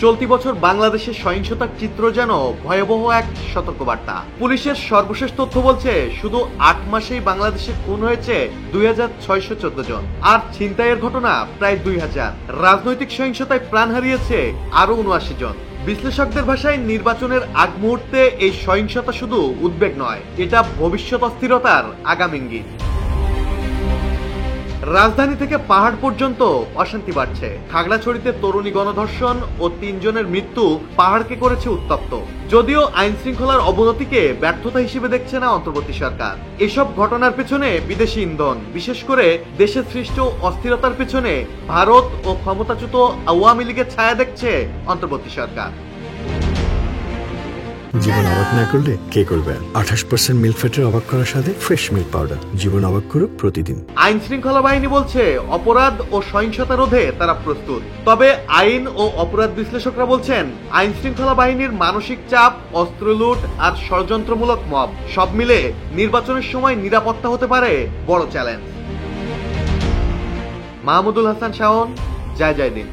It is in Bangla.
চলতি বছর বাংলাদেশের সহিংসতার চিত্র যেন ভয়াবহ এক সতর্কবার্তা। পুলিশের সর্বশেষ তথ্য বলছে শুধু ৮ মাসেই বাংলাদেশে খুন হয়েছে ২৬১৪ জন, আর ছিনতাইয়ের ঘটনা প্রায় ২০০০। রাজনৈতিক সহিংসতায় প্রাণ হারিয়েছে আরো ৭৯ জন। বিশ্লেষকদের ভাষায় নির্বাচনের আগ মুহূর্তে এই সহিংসতা শুধু উদ্বেগ নয়, এটা ভবিষ্যৎ অস্থিরতার আগাম ইঙ্গিত। রাজধানী থেকে পাহাড় পর্যন্ত অশান্তি বাড়ছে। খাগড়াছড়িতে তরুণী গণধর্ষণ ও ৩ জনের মৃত্যু পাহাড়কে করেছে উত্তপ্ত। যদিও আইন শৃঙ্খলার অবনতিকে ব্যর্থতা হিসেবে দেখছে না অন্তর্বর্তী সরকার। এসব ঘটনার পেছনে বিদেশি ইন্ধন, বিশেষ করে দেশে সৃষ্ট অস্থিরতার পেছনে ভারত ও ক্ষমতাচ্যুত আওয়ামী লীগের ছায়া দেখছে অন্তর্বর্তী সরকার। জীবন অবাক না করলে কে করবে? 28% মিল্ক ফ্যাটের অবাক করার সাথে ফ্রেশ মিল্ক পাউডার। জীবন অবাক করুক প্রতিদিন। আইন শৃঙ্খলা বাহিনী বলছে অপরাধ ও সহিংসতা রোধে তারা প্রস্তুত। তবে আইন ও অপরাধ বিশ্লেষকরা বলছেন আইন শৃঙ্খলা বাহিনীর মানসিক চাপ, অস্ত্র লুট আর ষড়যন্ত্রমূলক মব সব মিলে নির্বাচনের সময় নিরাপত্তা হতে পারে বড় চ্যালেঞ্জ। মাহমুদুল হাসান শাওন, জয় জয় দিন।